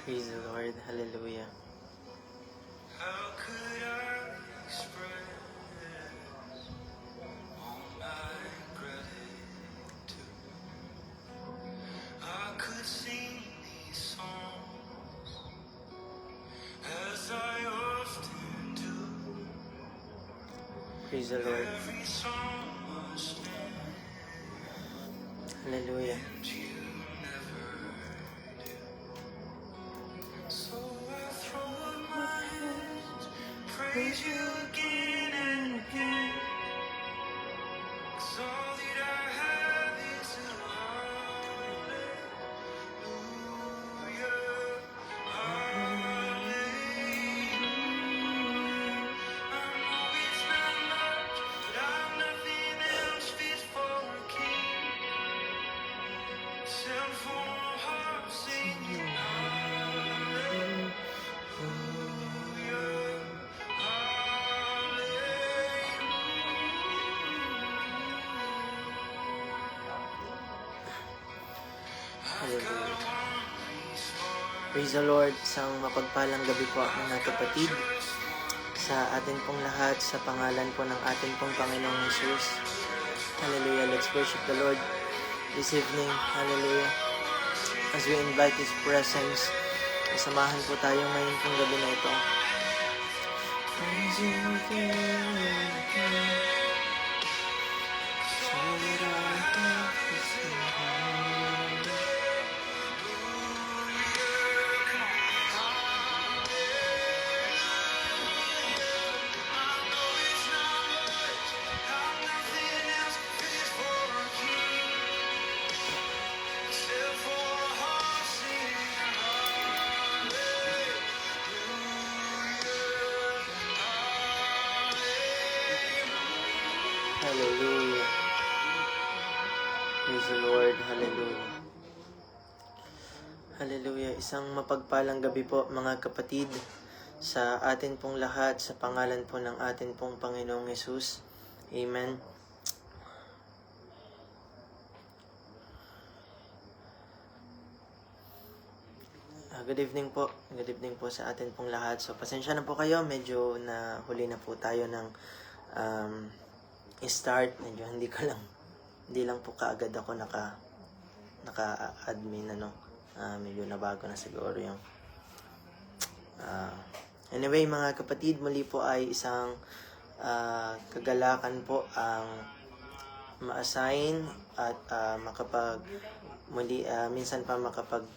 Praise the Lord. Hallelujah. How could I express all my gratitude? I could sing these songs as I often do. Praise the Lord. Every song must end, Hallelujah. and you never do. So I throw up my hands, praise you again and again. 'Cause all that I have is a hallelujah, hallelujah. I know it's not much, but I've nothing else fit for a king except for a heart singing hallelujah, Hallelujah. Praise the Lord. Isang mapagpalang gabi po mga kapatid sa atin pong lahat sa pangalan po ng atin pong Panginoong Jesus. Hallelujah. Let's worship the Lord this evening. Hallelujah. As we invite His presence, samahan po tayo ngayon pong gabi na ito. Praise you again and again. So that I have this moment. Hallelujah. Praise the Lord. Hallelujah. Hallelujah. Isang mapagpalang gabi po mga kapatid sa atin pong lahat sa pangalan po ng atin pong Panginoong Jesus. Amen. Good evening po. Good evening po sa atin pong lahat. So pasensya na po kayo. Medyo na huli na po tayo ng start. Medyo hindi lang po kaagad ako naka-admin medyo nabago na siguro yung anyway mga kapatid, muli po ay isang kagalakan po ang ma-assign at minsan pa makapag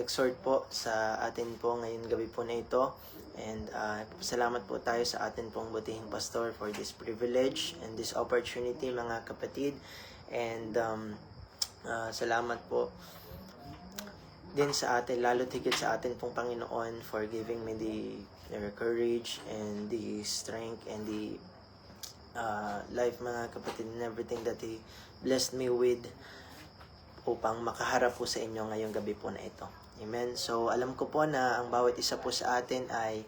exhort po sa atin po ngayon gabi po na ito. And salamat po tayo sa atin pong butihing pastor for this privilege and this opportunity mga kapatid. And salamat po din sa atin, lalo tigit sa atin pong Panginoon for giving me the courage and the strength and the life mga kapatid and everything that He blessed me with upang makaharap po sa inyo ngayong gabi po na ito. Amen. So alam ko po na ang bawat isa po sa atin ay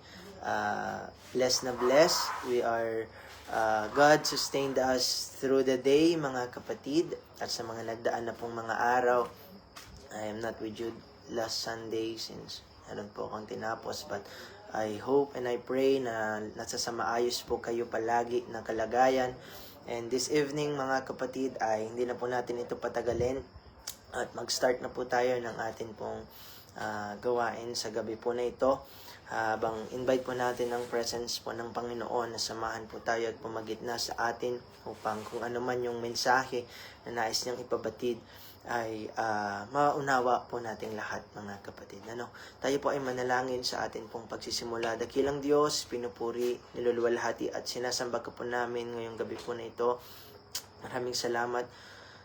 blessed na blessed. We are God sustained us through the day mga kapatid, at sa mga nagdaan na pong mga araw. I am not with you last Sunday since meron po akong tinapos, but I hope and I pray na nasa maayos po kayo palagi na kalagayan. And this evening mga kapatid ay hindi na po natin ito patagalin at mag-start na po tayo ng atin pong gawain sa gabi po na ito. Habang invite po natin ang presence po ng Panginoon na samahan po tayo at pumagitna sa atin upang kung ano man yung mensahe na nais niyang ipabatid ay maunawa po nating lahat mga kapatid. Tayo po ay manalangin sa atin pong pagsisimula. Dakilang Diyos, pinupuri, niluluwalhati at sinasamba ka po namin ngayong gabi po na ito. Maraming salamat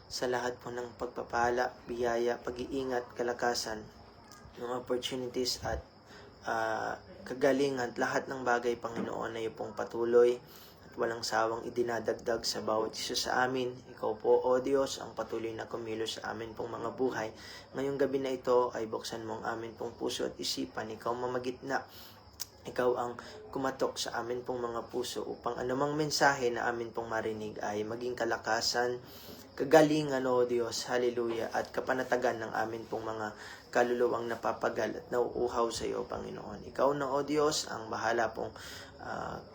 sa lahat po ng pagpapala, biyaya, pag-iingat, kalakasan, ng opportunities at kagalingan, lahat ng bagay Panginoon na iyo pong patuloy at walang sawang idinadagdag sa bawat isa sa amin. Ikaw po, O Diyos, ang patuloy na kumilos sa amin pong mga buhay. Ngayong gabi na ito ay buksan mo ang amin pong puso at isipan. Ikaw mamagitna. Ikaw ang kumatok sa amin pong mga puso upang anumang mensahe na amin pong marinig ay maging kalakasan, kagalingan, O Diyos, hallelujah, at kapanatagan ng amin pong mga kaluluwang napapagal at nauuhaw sa iyo, Panginoon. Ikaw na, O Diyos, ang bahala pong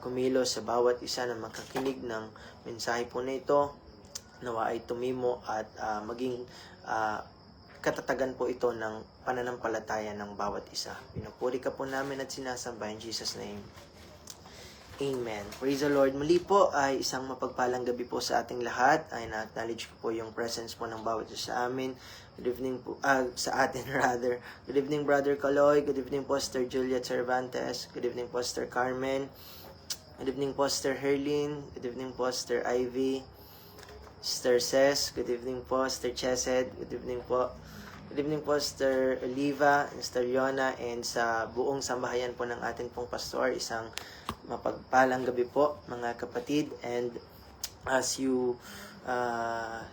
kumilos sa bawat isa na makakinig ng mensahe po na ito. Nawa ay tumimo at maging katatagan po ito ng pananampalataya ng bawat isa. Pinupuri ka po namin at sinasamba in Jesus' name. Amen. Praise the Lord. Muli po ay isang mapagpalang gabi po sa ating lahat. Ay na-acknowledge ko po yung presence po ng bawat isa sa amin. Good evening po, sa atin rather. Good evening Brother Caloy. Good evening Pastor Juliet Cervantes. Good evening Pastor Carmen. Good evening Pastor Herlin. Good evening Pastor Ivy. Sister Ces. Good evening po Sister Chesed. Good evening po. Good evening po Sister Oliva, Sister Leona, and sa buong sambahayan po ng atin pong pastor, isang mapagpalang gabi po mga kapatid. And as you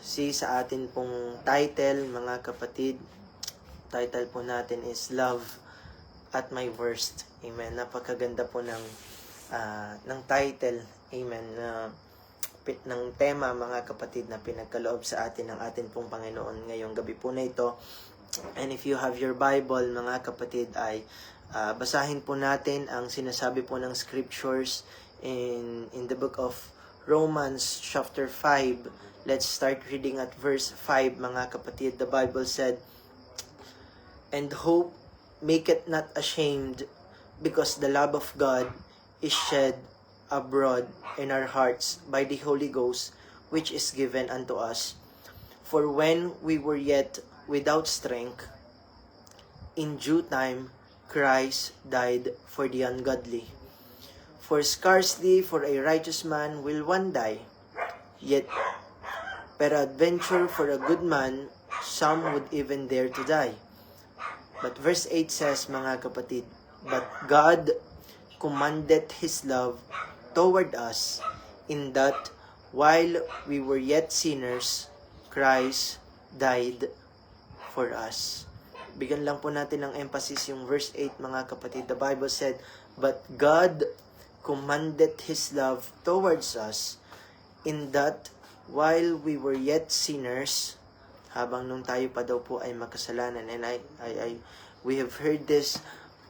see sa atin pong title mga kapatid, title po natin is Love at My Worst. Amen. Napakaganda po ng title. Amen. Ng tema mga kapatid na pinagkaloob sa atin ng atin pong Panginoon ngayong gabi po na ito. And if you have your Bible mga kapatid ay basahin po natin ang sinasabi po ng scriptures in the book of Romans chapter 5. Let's start reading at verse 5 mga kapatid. The Bible said, "And hope maketh not ashamed, because the love of God is shed abroad in our hearts by the Holy Ghost, which is given unto us. For when we were yet without strength, in due time Christ died for the ungodly. For scarcely for a righteous man will one die, yet peradventure for a good man some would even dare to die." But verse 8 says mga kapatid, "But God commanded His love toward us, in that while we were yet sinners, Christ died for us." Bigyan lang po natin ng emphasis yung verse 8 mga kapatid. The Bible said, "But God commanded His love towards us, in that while we were yet sinners," habang nung tayo pa daw po ay makasalanan. And we have heard this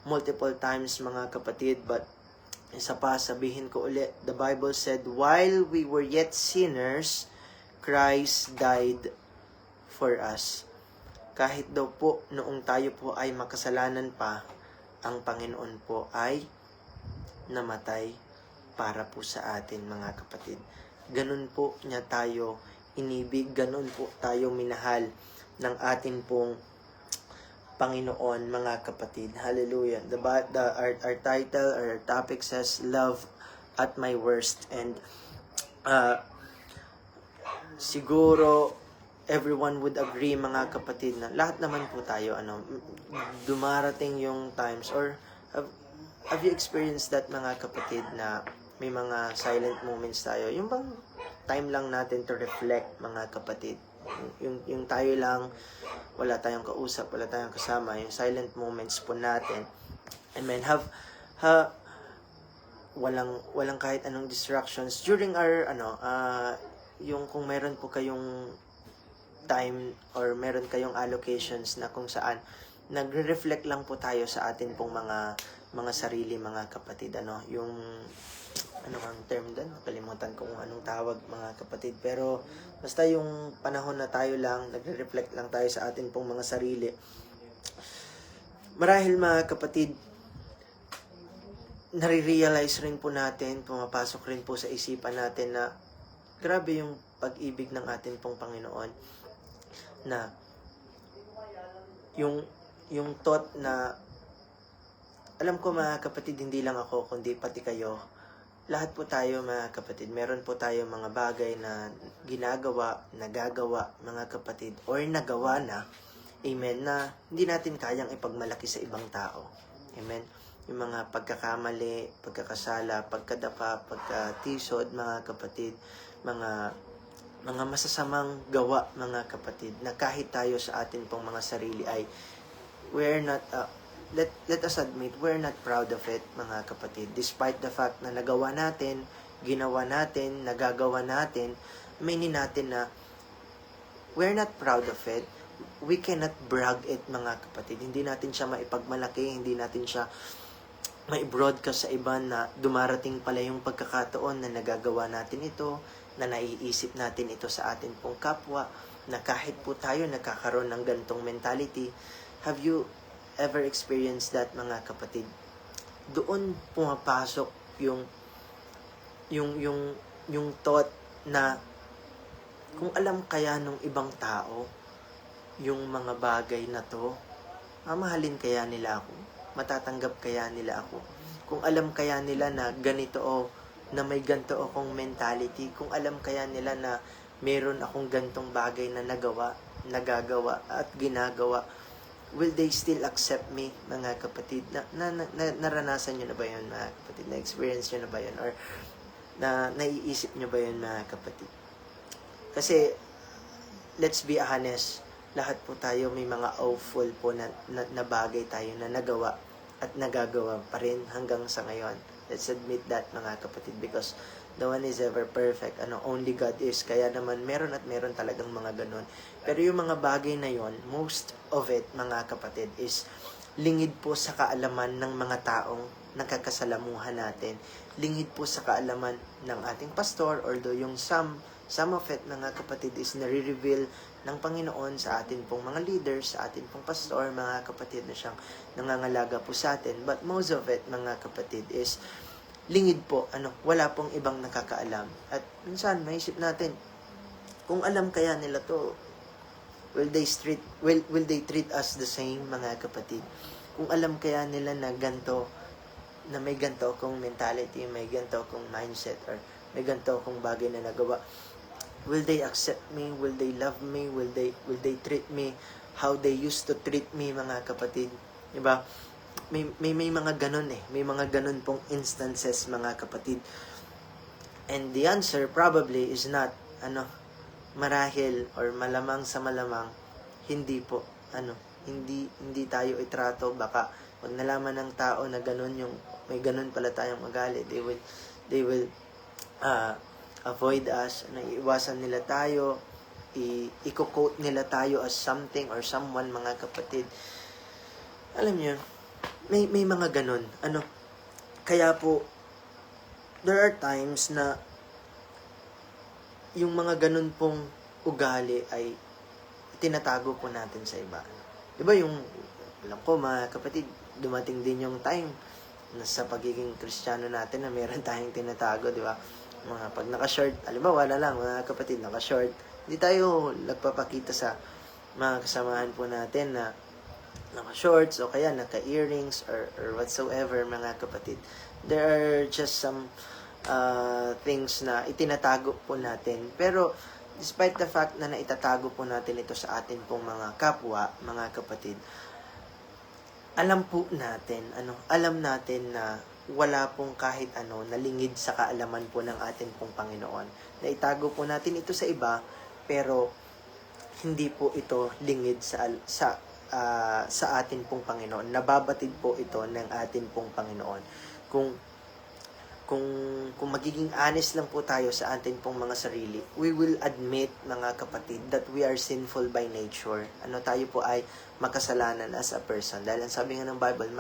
multiple times mga kapatid, but isa pa, sabihin ko ulit. The Bible said, while we were yet sinners, Christ died for us. Kahit daw po noong tayo po ay makasalanan pa, ang Panginoon po ay namatay para po sa atin mga kapatid. Ganun po niya tayo inibig, ganun po tayo minahal ng atin pong Panginoon mga kapatid. Hallelujah. Our title or our topic says Love at My Worst. And siguro everyone would agree mga kapatid na lahat naman po tayo dumarating yung times, or have you experienced that mga kapatid, na may mga silent moments tayo, yung bang time lang natin to reflect mga kapatid, yung tayo lang, wala tayong kausap, wala tayong kasama, yung silent moments po natin. Amen. Walang kahit anong distractions during our yung kung meron po kayong time or meron kayong allocations na kung saan nagre-reflect lang po tayo sa atin pong mga sarili mga kapatid, yung ang term doon, nakalimutan ko kung anong tawag mga kapatid, pero basta yung panahon na tayo lang nagre-reflect lang tayo sa atin pong mga sarili. Marahil mga kapatid, nare-realize rin po natin, pumapasok rin po sa isipan natin na grabe yung pag-ibig ng atin pong Panginoon, na yung thought na, alam ko mga kapatid, hindi lang ako kundi pati kayo, lahat po tayo mga kapatid, meron po tayo mga bagay na ginagawa, nagagawa mga kapatid, or nagawa na, amen, na hindi natin kayang ipagmalaki sa ibang tao. Amen. Yung mga pagkakamali, pagkakasala, pagkadapa, pagkatisod mga kapatid, mga masasamang gawa mga kapatid, na kahit tayo sa atin pong mga sarili ay we're not let us admit, we're not proud of it mga kapatid, despite the fact na nagawa natin, ginawa natin, nagagawa natin, aminin natin na we're not proud of it. We cannot brag it, mga kapatid. Hindi natin siya maipagmalaki, hindi natin siya mai-broadcast sa iba na dumarating pala yung pagkakataon na nagagawa natin ito, na naiisip natin ito sa atin pong kapwa, na kahit po tayo nagkakaroon ng gantong mentality. Have you ever experienced that, mga kapatid? Doon pumapasok yung thought na kung alam kaya nung ibang tao yung mga bagay na to, mamahalin kaya nila ako? Matatanggap kaya nila ako? Kung alam kaya nila na ganito na may ganito akong mentality, kung alam kaya nila na meron akong gantong bagay na nagagawa at ginagawa, will they still accept me, mga kapatid? Naranasan nyo na ba yun, mga kapatid? Na-experience nyo na ba yun? Or naiisip nyo ba yun, mga kapatid? Kasi, let's be honest, lahat po tayo may mga awful po na bagay tayo na nagawa at nagagawa pa rin hanggang sa ngayon. Let's admit that, mga kapatid, because no one is ever perfect. Only God is. Kaya naman, meron talagang mga ganun. Pero yung mga bagay na yon, most of it, mga kapatid, is lingid po sa kaalaman ng mga taong nakakasalamuhan natin. Lingid po sa kaalaman ng ating pastor, although yung some of it, mga kapatid, is nare-reveal ng Panginoon sa atin pong mga leaders, sa atin pong pastor, mga kapatid, na siyang nangangalaga po sa atin. But most of it, mga kapatid, is lingid po, wala pong ibang nakakaalam. At minsan, maisip natin, kung alam kaya nila to, will they treat us the same, mga kapatid? Kung alam kaya nila na ganto, na may ganto akong mentality, may ganto akong mindset, or may ganto akong bagay na nagawa, will they accept me? Will they love me? Will they treat me how they used to treat me, mga kapatid? Diba? May mga ganun May mga ganun pong instances, mga kapatid. And the answer probably is not, marahil or malamang sa malamang, hindi po, hindi tayo itrato. Baka pag nalaman ng tao na ganun may ganun pala tayong ugali, they will avoid us, iiwasan nila tayo, i-quote nila tayo as something or someone, mga kapatid. Alam niyo, may mga ganun. Kaya po, there are times na yung mga ganun pong ugali ay tinatago po natin sa iba. Diba alam ko, mga kapatid, dumating din yung time na sa pagiging Kristiyano natin na meron tayong tinatago, di ba? Mga pag naka-short, halimbawa na lang, mga kapatid, naka-short, hindi tayo nagpapakita sa mga kasamahan po natin na naka-shorts o kaya naka-earrings or whatsoever, mga kapatid. There are just some things na itinatago po natin. Pero, despite the fact na naitatago po natin ito sa atin pong mga kapwa, mga kapatid, alam po natin, alam natin na wala pong kahit nalingid sa kaalaman po ng atin pong Panginoon. Naitago po natin ito sa iba, pero hindi po ito lingid sa atin pong Panginoon. Nababatid po ito ng atin pong Panginoon. Kung magiging honest lang po tayo sa atin pong mga sarili, we will admit, mga kapatid, that we are sinful by nature. Tayo po ay makasalanan as a person. Dahil ang sabi nga ng Bible,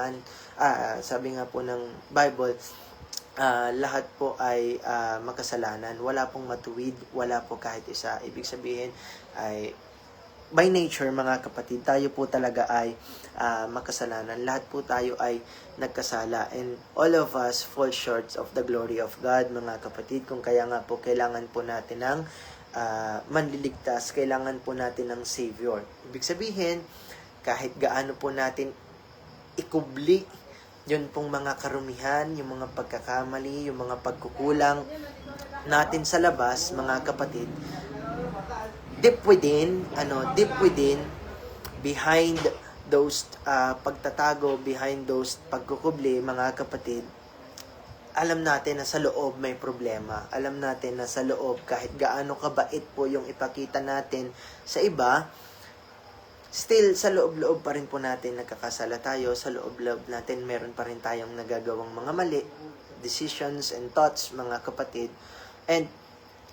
sabi nga po ng Bible, lahat po ay makasalanan. Wala pong matuwid, wala po kahit isa. Ibig sabihin ay by nature, mga kapatid, tayo po talaga ay makasalanan. Lahat po tayo ay nagkasala. And all of us fall short of the glory of God, mga kapatid. Kung kaya nga po, kailangan po natin ng manliligtas. Kailangan po natin ng Savior. Ibig sabihin, kahit gaano po natin ikubli yun pong mga karumihan, yung mga pagkakamali, yung mga pagkukulang natin sa labas, mga kapatid, deep within, behind those pagtatago, behind those pagkukubli, mga kapatid, alam natin na sa loob may problema. Alam natin na sa loob, kahit gaano kabait po yung ipakita natin sa iba, still, sa loob-loob pa rin po natin nagkakasala tayo. Sa loob-loob natin, meron pa rin tayong nagagawang mga mali, decisions and thoughts, mga kapatid. And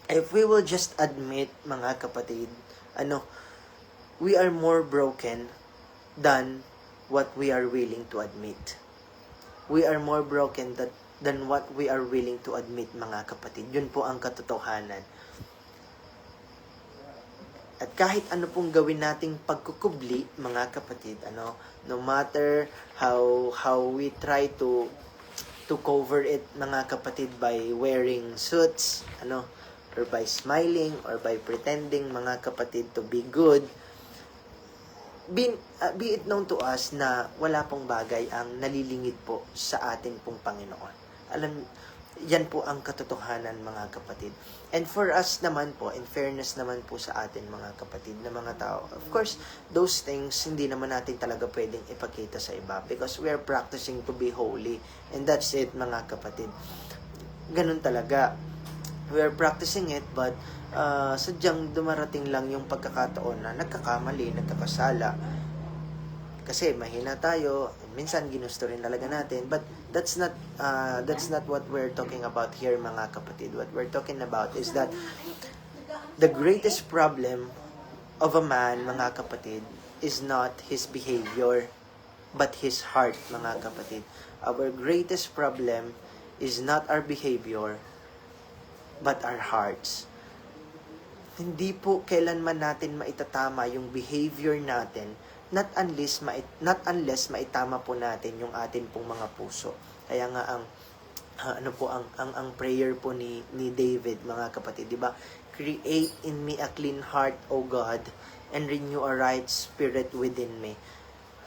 if we will just admit, mga kapatid, we are more broken than what we are willing to admit. We are more broken than what we are willing to admit, mga kapatid. Yun po ang katotohanan. At kahit ano pong gawin nating pagkukubli, mga kapatid, no matter how we try to cover it, mga kapatid, by wearing suits, or by smiling, or by pretending, mga kapatid, to be good, be it known to us na wala pong bagay ang nalilingid po sa atin pong Panginoon. Yan po ang katotohanan, mga kapatid. And for us naman po, in fairness naman po sa atin, mga kapatid, na mga tao, of course, those things hindi naman natin talaga pwedeng ipakita sa iba because we are practicing to be holy. And that's it, mga kapatid. Ganun talaga. We are practicing it, but sadyang dumarating lang yung pagkakataon na nagkakamali, nagkakasala. Kasi mahina tayo, minsan ginusto rin talaga natin, but that's not what we're talking about here, mga kapatid. What we're talking about is that the greatest problem of a man, mga kapatid, is not his behavior, but his heart, mga kapatid. Our greatest problem is not our behavior, but our hearts. Hindi po kailanman natin maitatama yung behavior natin, not unless maitama po natin yung atin pong mga puso. Kaya nga ang prayer po ni David, mga kapatid, di ba? Create in me a clean heart, O God, and renew a right spirit within me.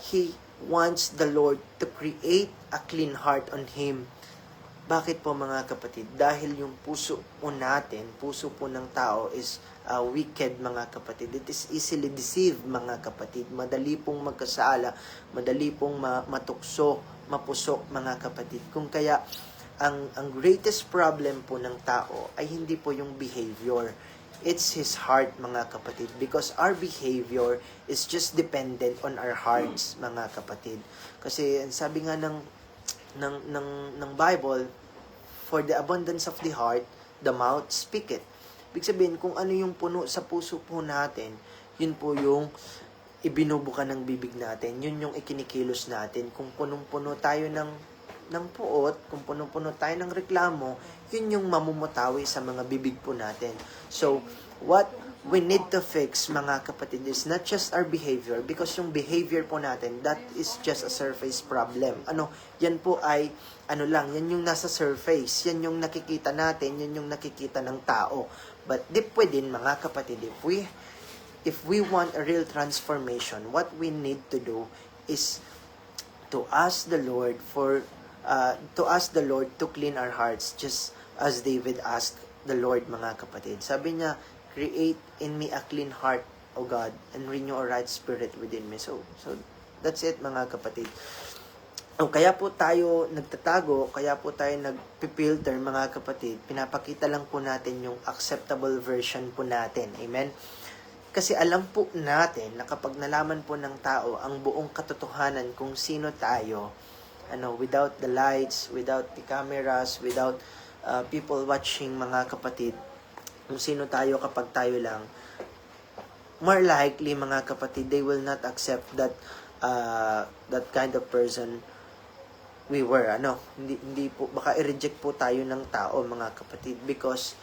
He wants the Lord to create a clean heart on him. Bakit po, mga kapatid? Dahil yung puso po natin, puso po ng tao is wicked, mga kapatid. It is easily deceived, mga kapatid. Madali pong magkasala, madali pong matukso, mapusok, mga kapatid. Kung kaya, ang greatest problem po ng tao ay hindi po yung behavior. It's his heart, mga kapatid. Because our behavior is just dependent on our hearts, mga kapatid. Kasi sabi nga ng Bible, for the abundance of the heart, the mouth speaketh. Ibig sabihin, kung ano yung puno sa puso po natin, yun po yung ibinubuka ng bibig natin, yun yung ikinikilos natin. Kung punong-puno tayo ng puot, kung punong-puno tayo ng reklamo, yun yung mamumutawi sa mga bibig po natin. So, what we need to fix, mga kapatid, is not just our behavior, because yung behavior po natin, that is just a surface problem. Yan po ay, yan yung nasa surface, yan yung nakikita natin, yan yung nakikita ng tao. But deep within, mga kapatid, if we want a real transformation, what we need to do is to ask the Lord to clean our hearts, just as David asked the Lord, mga kapatid. Sabi niya, create in me a clean heart, O God, and renew a right spirit within me. So that's it, mga kapatid. Kaya po tayo nagtatago, kaya po tayo nagpipilter, mga kapatid. Pinapakita lang po natin yung acceptable version po natin. Amen? Kasi alam po natin na kapag nalaman po ng tao ang buong katotohanan kung sino tayo, without the lights, without the cameras, without people watching, mga kapatid, kung sino tayo kapag tayo lang, more likely, mga kapatid, they will not accept that kind of person we were. Hindi po, baka i-reject po tayo ng tao, mga kapatid, because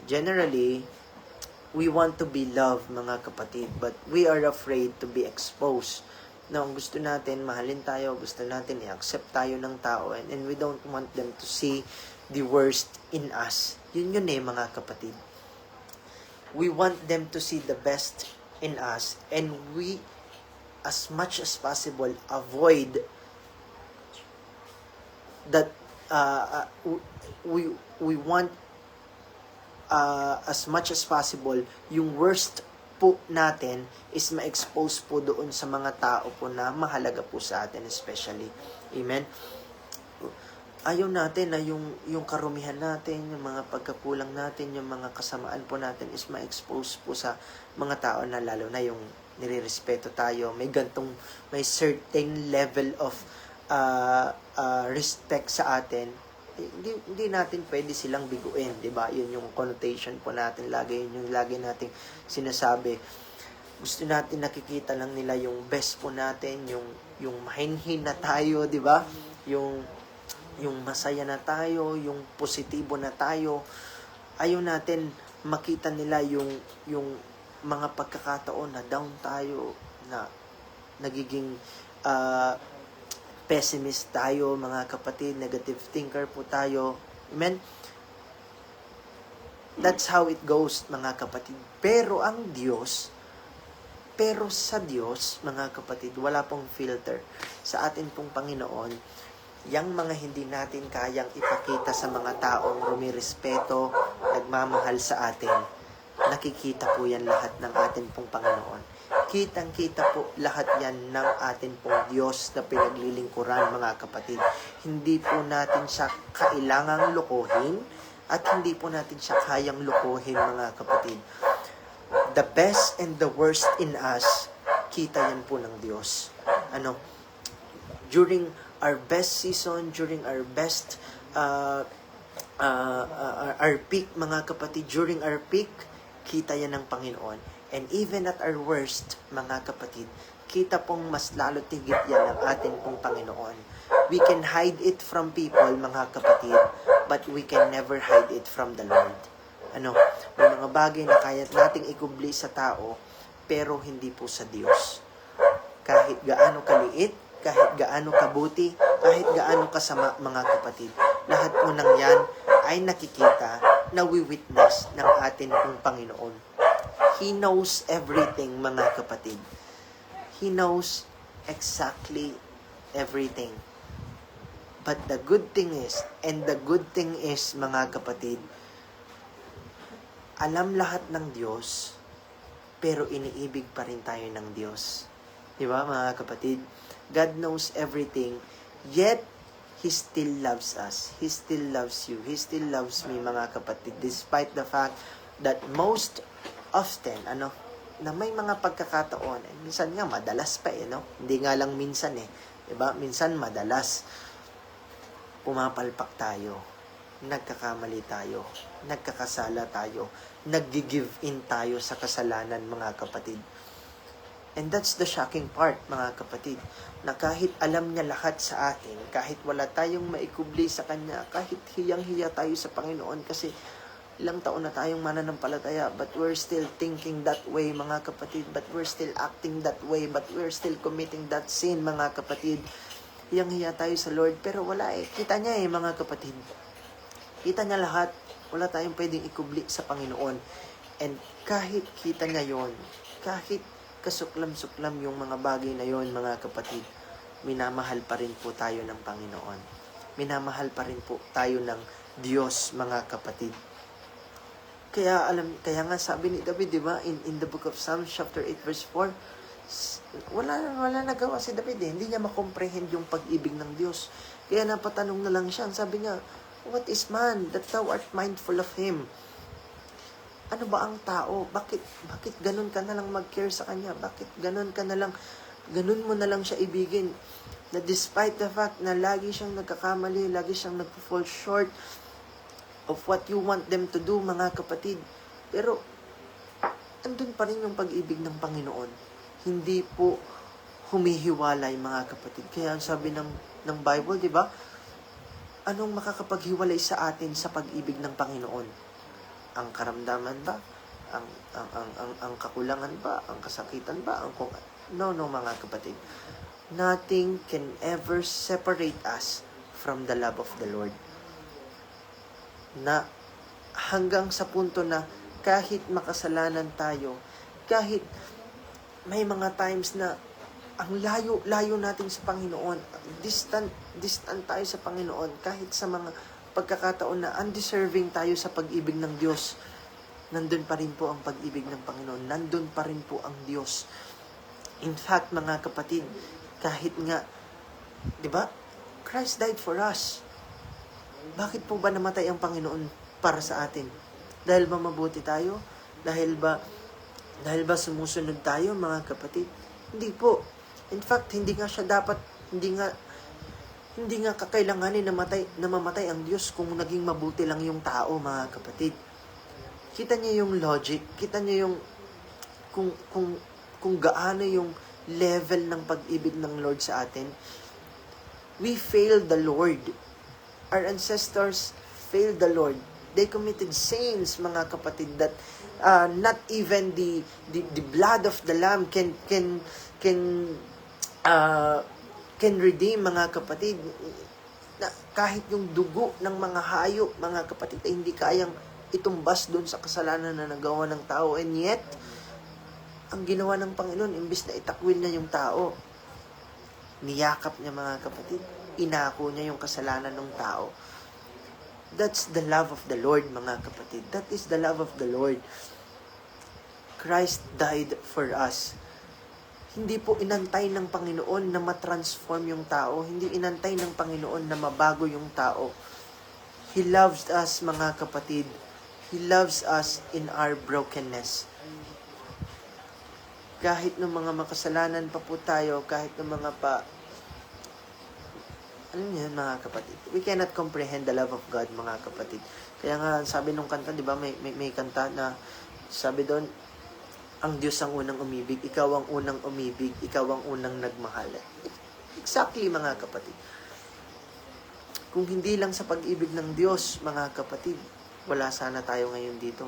generally, we want to be loved, mga kapatid, but we are afraid to be exposed. Gusto natin, mahalin tayo, gusto natin i-accept tayo ng tao, and we don't want them to see the worst in us. Yun mga kapatid. We want them to see the best in us, and we, as much as possible, avoid that. We want as much as possible yung worst po natin is ma-expose po doon sa mga tao po na mahalaga po sa atin, especially. Amen? Ayaw natin na yung karumihan natin, yung mga pagkakulang natin, yung mga kasamaan po natin is ma-expose po sa mga tao na lalo na yung nirirespeto tayo. May certain level of respect sa atin. hindi natin pwede silang biguin, di ba? Yun yung connotation po natin lagi, yun yung lagi nating sinasabi. Gusto natin nakikita lang nila yung best po natin, yung mahinhin na tayo, di ba? Yung masaya na tayo, yung positibo na tayo. Ayaw natin makita nila yung mga pagkakataon na down tayo, na nagiging pessimist tayo, mga kapatid, negative thinker po tayo. Amen? That's how it goes, mga kapatid. Pero sa Diyos, mga kapatid, wala pong filter. Sa atin pong Panginoon, yang mga hindi natin kayang ipakita sa mga taong rumirespeto, nagmamahal sa atin, nakikita po yan lahat ng atin pong Panginoon. Kitang-kita po lahat yan ng atin pong Diyos na pinaglilingkuran, mga kapatid. Hindi po natin siya kailangang lokohin at hindi po natin siya kayang lokohin, mga kapatid. The best and the worst in us, kita yan po ng Diyos. During our best season, during our best our peak, mga kapatid, during our peak, kita yan ng Panginoon. And even at our worst, mga kapatid, kita pong mas lalo tigit yan ng ating pong Panginoon. We can hide it from people, mga kapatid, but we can never hide it from the Lord. May mga bagay na kaya nating ikubli sa tao, pero hindi po sa Diyos. Kahit gaano kaliit, kahit gaano kabuti, kahit gaano kasama, mga kapatid, lahat po ng yan ay nakikita, nawi-witness ng atin pong Panginoon. He knows everything, mga kapatid. He knows exactly everything. But the good thing is, mga kapatid, alam lahat ng Diyos, pero iniibig pa rin tayo ng Diyos. Di ba, mga kapatid? God knows everything, yet He still loves us. He still loves you. He still loves me, mga kapatid, despite the fact that most often, na may mga pagkakataon, minsan nga madalas pa hindi nga lang minsan diba? Minsan madalas, pumapalpak tayo, nagkakamali tayo, nagkakasala tayo, nag-give in tayo sa kasalanan, mga kapatid. And that's the shocking part, mga kapatid, na kahit alam niya lahat sa atin, kahit wala tayong maikubli sa Kanya, kahit hiyang-hiya tayo sa Panginoon, kasi ilang taon na tayong mananampalataya, but we're still thinking that way, mga kapatid, but we're still acting that way, but we're still committing that sin, mga kapatid. Hiyang-hiya tayo sa Lord, pero wala kita niya mga kapatid. Kita niya lahat, wala tayong pwedeng ikubli sa Panginoon. And kahit kita niya yon, kahit kasuklam-suklam yung mga bagay na yon, mga kapatid, minamahal pa rin po tayo ng Panginoon. Minamahal pa rin po tayo ng Diyos, mga kapatid. Kaya nga sabi ni David, di ba, in the book of Psalms chapter 8 verse 4, wala nagawa si David hindi niya makomprehend yung pag-ibig ng Diyos. Kaya napatanong na lang siya, sabi niya, what is man that thou art mindful of him? Ano ba ang tao? Bakit ganun ka na lang mag-care sa kanya? Bakit ganun mo na lang siya ibigin? Na despite the fact na lagi siyang nagkakamali, lagi siyang nagpo-fall short of what you want them to do, mga kapatid. Pero, andun pa rin yung pag-ibig ng Panginoon. Hindi po humihiwalay, mga kapatid. Kaya ang sabi ng Bible, di ba? Anong makakapaghiwalay sa atin sa pag-ibig ng Panginoon? Ang karamdaman ba? Ang kakulangan ba? Ang kasakitan ba? No, mga kapatid. Nothing can ever separate us from the love of the Lord. Na hanggang sa punto na kahit makasalanan tayo, kahit may mga times na ang layo natin sa Panginoon, distant tayo sa Panginoon, kahit sa mga pagkakataon na undeserving tayo sa pag-ibig ng Diyos, nandun pa rin po ang pag-ibig ng Panginoon, nandun pa rin po ang Diyos. In fact, mga kapatid, kahit nga, di ba, Christ died for us. Bakit po ba namatay ang Panginoon para sa atin? Dahil ba mabuti tayo? Dahil ba sumusunod tayo, mga kapatid? Hindi po. In fact, hindi nga Hindi nga kakailanganin na mamatay ang Diyos kung naging mabuti lang yung tao, mga kapatid. Kita niyo yung logic, kita niyo yung kung gaano yung level ng pag-ibig ng Lord sa atin. We failed the Lord. Our ancestors failed the Lord. They committed sins, mga kapatid, that not even the blood of the lamb can redeem, mga kapatid. Na kahit yung dugo ng mga hayop, mga kapatid, ay hindi kayang itumbas doon sa kasalanan na nagawa ng tao. And yet, ang ginawa ng Panginoon, imbis na itakwil niya yung tao, niyakap niya, mga kapatid. Inako niya yung kasalanan ng tao. That's the love of the Lord, mga kapatid. That is the love of the Lord. Christ died for us. Hindi po inantay ng Panginoon na matransform yung tao. Hindi inantay ng Panginoon na mabago yung tao. He loves us, mga kapatid. He loves us in our brokenness. Kahit ng mga makasalanan pa po tayo, kahit ng mga ano yun, mga kapatid? We cannot comprehend the love of God, mga kapatid. Kaya nga, sabi nung kanta, di ba, may kanta na, sabi doon, ang Diyos ang unang umibig, ikaw ang unang umibig, ikaw ang unang nagmahal. Exactly, mga kapatid. Kung hindi lang sa pag-ibig ng Diyos, mga kapatid, wala sana tayo ngayon dito,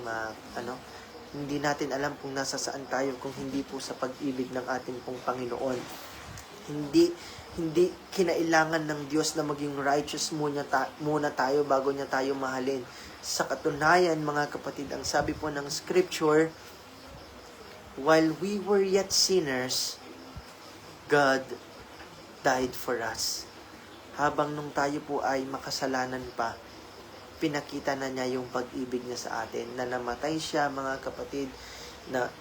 hindi natin alam kung nasa saan tayo kung hindi po sa pag-ibig ng ating pong Panginoon. Hindi kinailangan ng Diyos na maging righteous muna tayo bago niya tayo mahalin. Sa katunayan, mga kapatid, ang sabi po ng Scripture, while we were yet sinners, God died for us. Habang nung tayo po ay makasalanan pa, pinakita na niya yung pag-ibig niya sa atin, na namatay siya, mga kapatid, na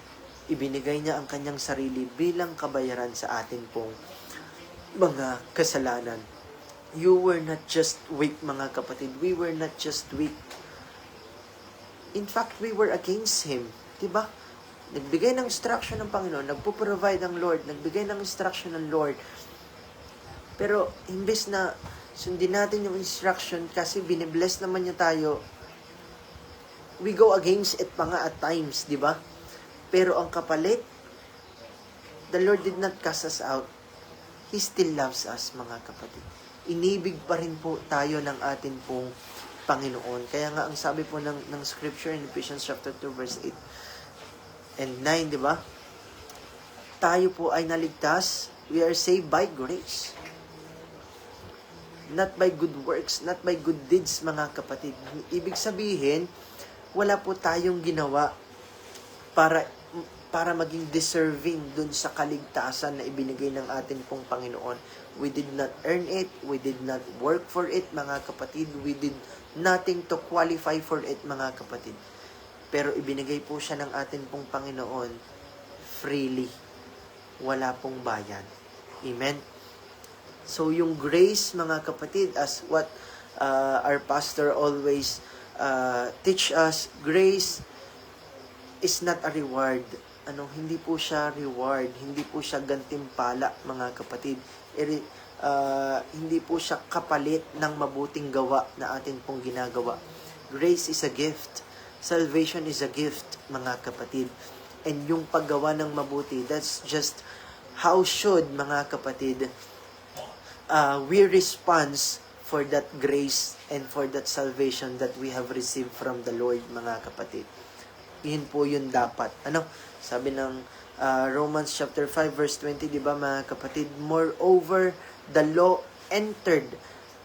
ibinigay niya ang kanyang sarili bilang kabayaran sa atin pong mga kasalanan. You were not just weak, mga kapatid. We were not just weak. In fact, we were against Him. Diba? Nagbigay ng instruction ng Panginoon, nagpo-provide ang Lord, nagbigay ng instruction ng Lord. Pero, imbes na sundin natin yung instruction kasi binibless naman niya tayo, we go against it pa nga at times, diba? Pero ang kapalit, the Lord did not cast us out. He still loves us, mga kapatid. Inibig pa rin po tayo ng atin pong Panginoon. Kaya nga, ang sabi po ng Scripture in Ephesians chapter 2, verse 8 and 9, di ba? Tayo po ay naligtas. We are saved by grace. Not by good works, not by good deeds, mga kapatid. Ibig sabihin, wala po tayong ginawa para maging deserving dun sa kaligtasan na ibinigay ng atin pong Panginoon. We did not earn it, we did not work for it, mga kapatid. We did nothing to qualify for it, mga kapatid. Pero ibinigay po siya ng atin pong Panginoon freely. Wala pong bayan. Amen? So, yung grace, mga kapatid, as what our pastor always teach us, grace is not a reward. Hindi po siya reward, hindi po siya gantimpala, mga kapatid. Hindi po siya kapalit ng mabuting gawa na atin pong ginagawa. Grace is a gift. Salvation is a gift, mga kapatid. And yung paggawa ng mabuti, that's just how should, mga kapatid, we respond for that grace and for that salvation that we have received from the Lord, mga kapatid. Yun po yun dapat. Sabi ng Romans chapter 5 verse 20, di ba, mga kapatid? Moreover, the law entered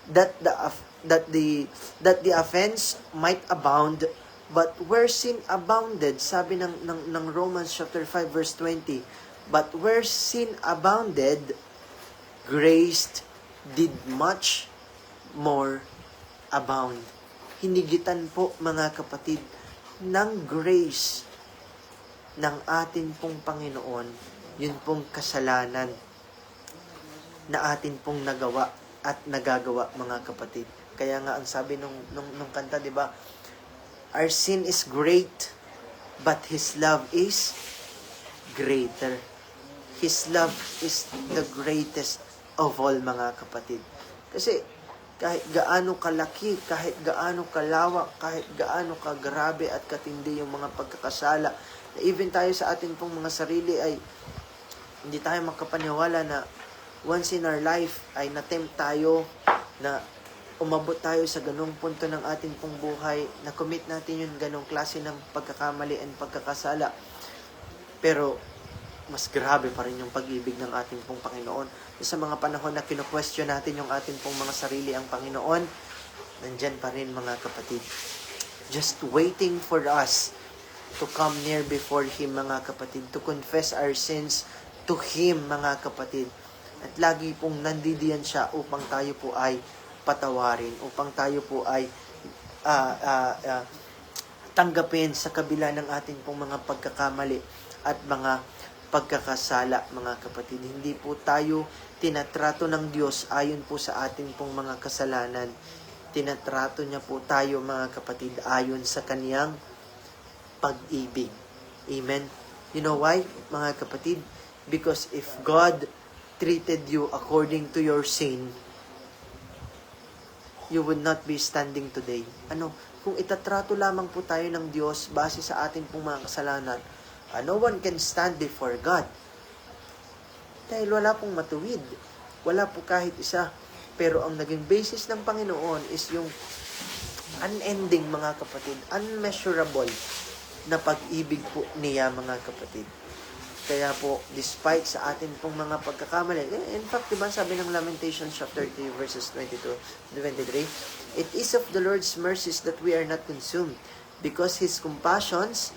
that the offense might abound, but where sin abounded, sabi ng Romans chapter 5 verse 20, but where sin abounded, grace did much more abound. Hinigitan po, mga kapatid, ng grace ng atin pong Panginoon, yun pong kasalanan na atin pong nagawa at nagagawa, mga kapatid. Kaya nga ang sabi nung kanta, di ba? Our sin is great, but His love is greater. His love is the greatest of all, mga kapatid. Kasi kahit gaano kalaki, kahit gaano kalawak, kahit gaano kagrabe at katindi yung mga pagkakasala, na even tayo sa atin pong mga sarili ay hindi tayo makapaniwala na once in our life ay na-tempt tayo na umabot tayo sa ganong punto ng ating pong buhay, na commit natin yung ganong klase ng pagkakamali and pagkakasala. Pero mas grabe pa rin yung pag-ibig ng ating pong Panginoon. Sa mga panahon na kino-question natin yung ating pong mga sarili, ang Panginoon, nandyan pa rin mga kapatid. Just waiting for us to come near before Him mga kapatid, to confess our sins to Him mga kapatid. At lagi pong nandidiyan siya upang tayo po ay patawarin, upang tayo po ay tanggapin sa kabila ng ating pong mga pagkakamali at mga pagkakasala mga kapatid. Hindi po tayo tinatrato ng Diyos ayon po sa ating pong mga kasalanan. Tinatrato niya po tayo mga kapatid ayon sa kaniyang pag-ibig. Amen? You know why mga kapatid? Because if God treated you according to your sin, you would not be standing today. Kung itatrato lamang po tayo ng Diyos base sa ating pong mga kasalanan, no one can stand before God. Dahil wala pong matuwid. Wala po kahit isa. Pero ang naging basis ng Panginoon is yung unending mga kapatid, unmeasurable na pag-ibig po niya mga kapatid. Kaya po, despite sa atin pong mga pagkakamali, in fact, diba sabi ng Lamentations chapter 3 verses 22-23, it is of the Lord's mercies that we are not consumed, because His compassions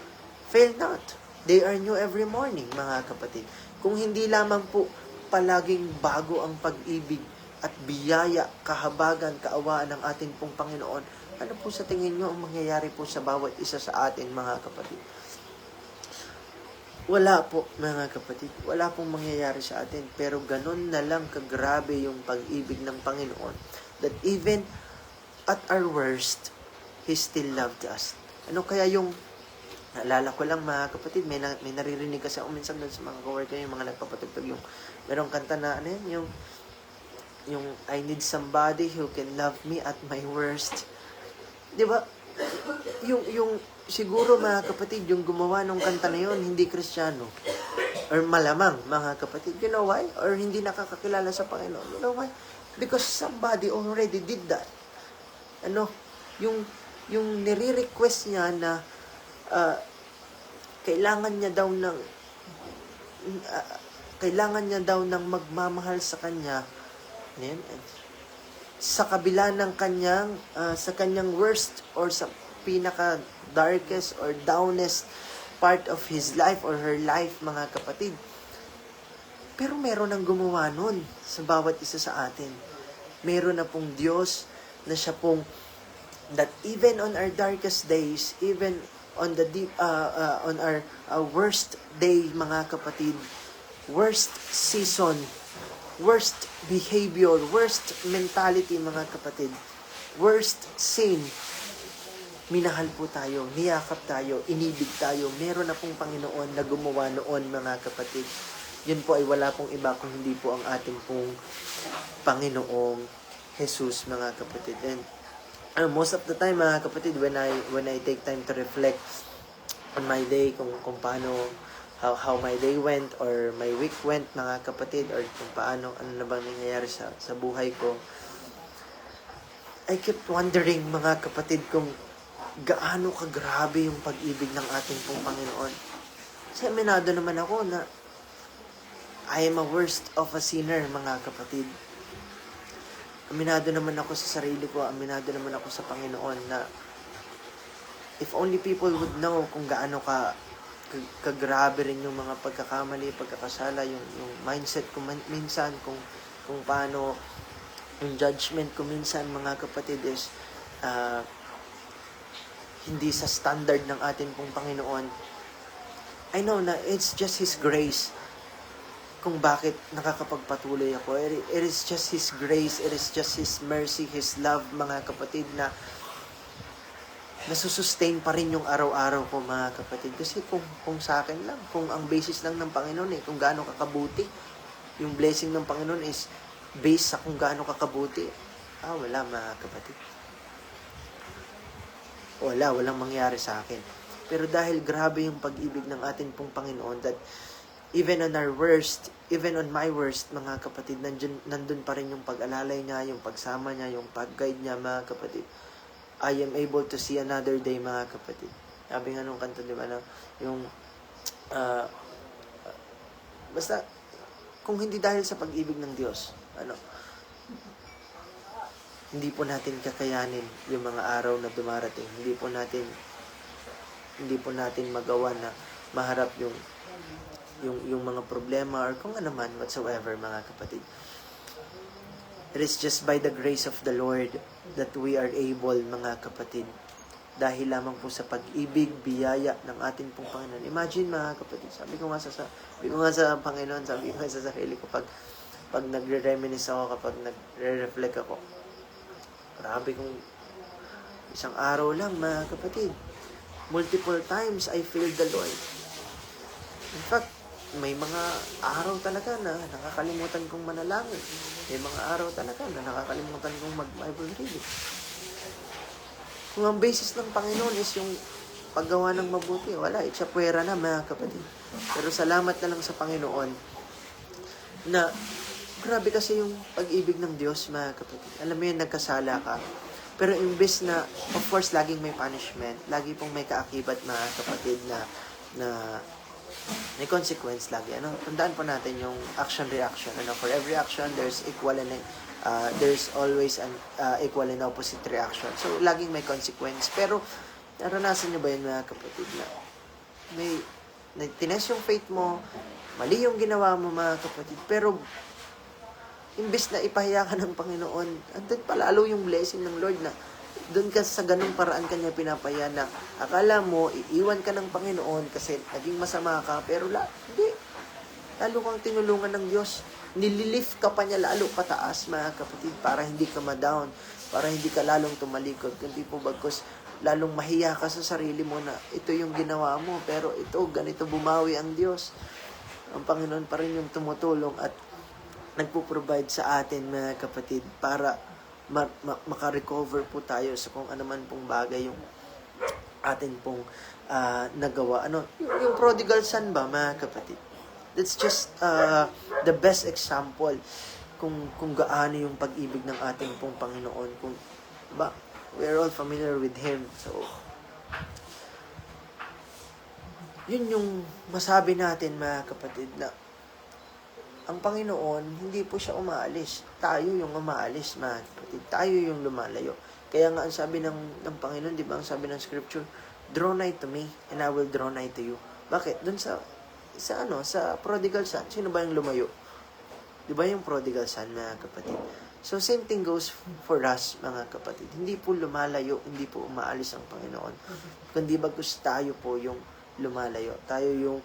fail not. They are new every morning, mga kapatid. Kung hindi lamang po palaging bago ang pag-ibig at biyaya, kahabagan, kaawaan ng ating pong Panginoon, ano po sa tingin nyo ang mangyayari po sa bawat isa sa atin, mga kapatid? Wala po, mga kapatid. Wala pong mangyayari sa atin. Pero ganun na lang kagrabe yung pag-ibig ng Panginoon that even at our worst, He still loved us. Ano kaya yung, naalala ko lang mga kapatid, may naririnig kasi ako minsan doon sa mga coworker, yung mga nagpapatugtog, yung merong kanta na, yung I need somebody who can love me at my worst. Di ba? Yung siguro mga kapatid, yung gumawa ng kanta na yun, hindi Kristiyano. Or malamang, mga kapatid. You know why? Or hindi nakakakilala sa Panginoon. You know why? Because somebody already did that. Yung nire-request niya na kailangan niya daw ng magmamahal sa kanya. Sa kabila ng sa kanyang worst or sa pinaka darkest or downest part of his life or her life, mga kapatid. Pero meron ang gumawa nun sa bawat isa sa atin. Meron na pong Diyos na siya pong that even on our darkest days, even on on our worst day, mga kapatid, worst season, worst behavior, worst mentality, mga kapatid, worst sin, minahal po tayo, niyakap tayo, inibig tayo. Meron na pong Panginoon na gumawa noon, mga kapatid. Yun po ay wala pong iba kung hindi po ang ating pong Panginoong Jesus, mga kapatid. And most of the time, mga kapatid, when I take time to reflect on my day, kung paano, how my day went or my week went, mga kapatid, or kung paano, ano na bang nangyayari sa buhay ko, I kept wondering, mga kapatid, kung gaano kagrabe yung pag-ibig ng ating pong Panginoon. Kasi aminado naman ako na I am a worst of a sinner, mga kapatid. Aminado naman ako sa sarili ko, aminado naman ako sa Panginoon na if only people would know kung gaano kagrabe rin yung mga pagkakamali, pagkakasala, yung mindset ko minsan, kung paano yung judgment ko minsan, mga kapatid, is hindi sa standard ng ating pong Panginoon. I know na it's just His grace kung bakit nakakapagpatuloy ako. It is just His grace, it is just His mercy, His love, mga kapatid, na nasusustain pa rin yung araw-araw ko, mga kapatid. Kasi kung sa akin lang, kung ang basis lang ng Panginoon kung gaano kakabuti, yung blessing ng Panginoon is based sa kung gaano kakabuti. Wala mga kapatid. Walang mangyari sa akin. Pero dahil grabe yung pag-ibig ng atin pong Panginoon, that even on our worst, even on my worst, mga kapatid, nandun pa rin yung pag-alalay niya, yung pagsama niya, yung pag-guide niya, mga kapatid. I am able to see another day, mga kapatid. Sabi nga nung kanta, di ba, yung, basta, kung hindi dahil sa pag-ibig ng Diyos, hindi po natin kakayanin yung mga araw na dumarating. Hindi po natin magawa na maharap yung mga problema or kung ano man whatsoever, mga kapatid. It is just by the grace of the Lord that we are able, mga kapatid, dahil lamang po sa pag-ibig, biyaya ng ating pong Panginoon. Imagine, mga kapatid, sabi ko nga sa Panginoon, sabi ko nga sa sarili ko, pag nagre-reminisce ako, kapag nagre-reflect ako, grabe kung isang araw lang, mga kapatid, multiple times I failed the Lord. In fact, may mga araw talaga na nakakalimutan kong manalangin. May mga araw talaga na nakakalimutan kong mag-Bible reading. Kung ang basis ng Panginoon is yung paggawa ng mabuti, wala, itsapwera na, mga kapatid. Pero salamat na lang sa Panginoon na grabe kasi yung pag-ibig ng Diyos, mga kapatid. Alam mo yun, nagkasala ka. Pero imbes na, of course, laging may punishment, lagi pong may kaakibat, mga kapatid, na may consequence lagi. Tandaan po natin yung action-reaction. For every action, there's always an equal and opposite reaction. So, laging may consequence. Pero, naranasan nyo ba yun, mga kapatid, na tines yung faith mo, mali yung ginawa mo, mga kapatid, pero imbis na ipahiya ka ng Panginoon, andun palalo yung blessing ng Lord na doon ka sa ganung paraan kanya pinapahiya na akala mo, iiwan ka ng Panginoon kasi naging masama ka, pero hindi. Lalo kang tinulungan ng Diyos. Nililift ka pa niya lalo pataas, mga kapatid, para hindi ka ma-down, para hindi ka lalong tumalikod, kundi po bagkus lalong mahiya ka sa sarili mo na ito yung ginawa mo, pero ito, ganito bumawi ang Diyos. Ang Panginoon pa rin yung tumutulong at nagpo-provide sa atin, mga kapatid, para maka-recover po tayo sa kung ano man pong bagay yung atin pong nagawa. Yung prodigal son ba, mga kapatid? That's just the best example kung gaano yung pag-ibig ng ating pong Panginoon. We're all familiar with Him. So, yun yung masabi natin, mga kapatid, na ang Panginoon, hindi po siya umaalis. Tayo yung umaalis, mga kapatid. Tayo yung lumalayo. Kaya nga, ang sabi ng Panginoon, di ba, ang sabi ng Scripture, draw nigh to me, and I will draw nigh to you. Bakit? Doon sa prodigal son, sino ba yung lumayo? Di ba yung prodigal son, mga kapatid? So, same thing goes for us, mga kapatid. Hindi po lumalayo, hindi po umaalis ang Panginoon. Kundi bagkus tayo po yung lumalayo. Tayo yung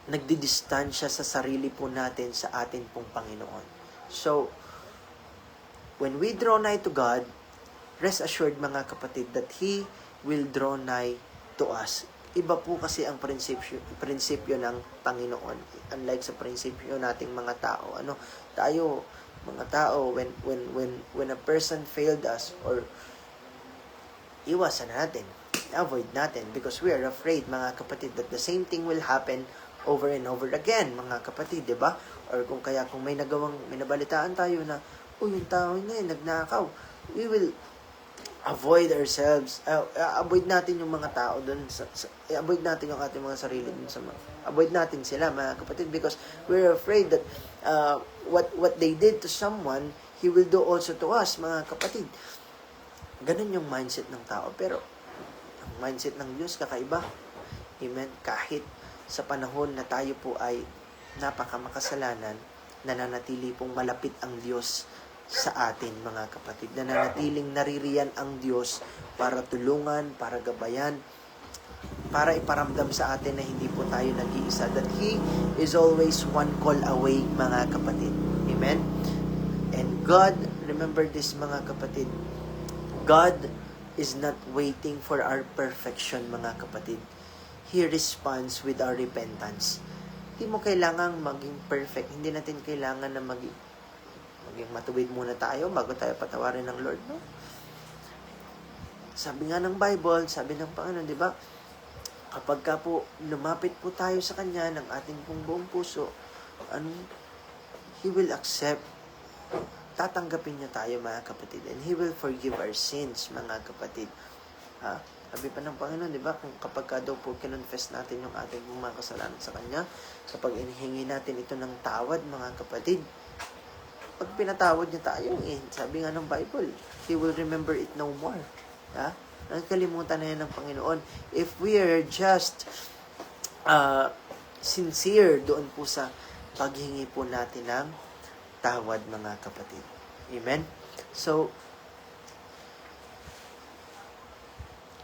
nagdidistansya sa sarili po natin sa atin pong Panginoon. So, when we draw nigh to God, rest assured, mga kapatid, that He will draw nigh to us. Iba po kasi ang prinsipyo ng Panginoon. Unlike sa prinsipyo nating mga tao. Tayo, mga tao, when a person failed us, or iwasan natin, avoid natin, because we are afraid, mga kapatid, that the same thing will happen over and over again, mga kapatid, di ba? Or kung may nabalitaan tayo na, yung tao na yun, nagnakaw, we will avoid ourselves, avoid natin yung mga tao doon, avoid natin yung ating mga sarili doon avoid natin sila, mga kapatid, because we're afraid that what they did to someone, He will do also to us, mga kapatid. Ganun yung mindset ng tao, pero ang mindset ng Diyos kakaiba. Amen? Kahit sa panahon na tayo po ay napakamakasalanan, nananatili pong malapit ang Diyos sa atin, mga kapatid. Nananatiling naririyan ang Diyos para tulungan, para gabayan, para iparamdam sa atin na hindi po tayo nag-iisa. That He is always one call away, mga kapatid. Amen? And God, remember this, mga kapatid, God is not waiting for our perfection, mga kapatid. He responds with our repentance. Hindi mo kailangang maging perfect. Hindi natin kailangan na maging matuwid muna tayo bago tayo patawarin ng Lord, no? Sabi nga ng Bible, sabi ng Panginoon, di ba? Kapag ka po lumapit po tayo sa Kanya ng ating pong buong puso, He will accept, tatanggapin niya tayo mga kapatid, and He will forgive our sins mga kapatid. Sabi pa ng Panginoon, di ba, kung kapag ka daw po kinonfess natin yung ating mga kasalanan sa Kanya, kapag inihingi natin ito ng tawad mga kapatid, pag pinatawad niya tayo, sabi nga ng Bible, He will remember it no more. Nagkalimutan na yan ng Panginoon. If we are just sincere doon po sa paghingi po natin ng tawad mga kapatid. Amen? So,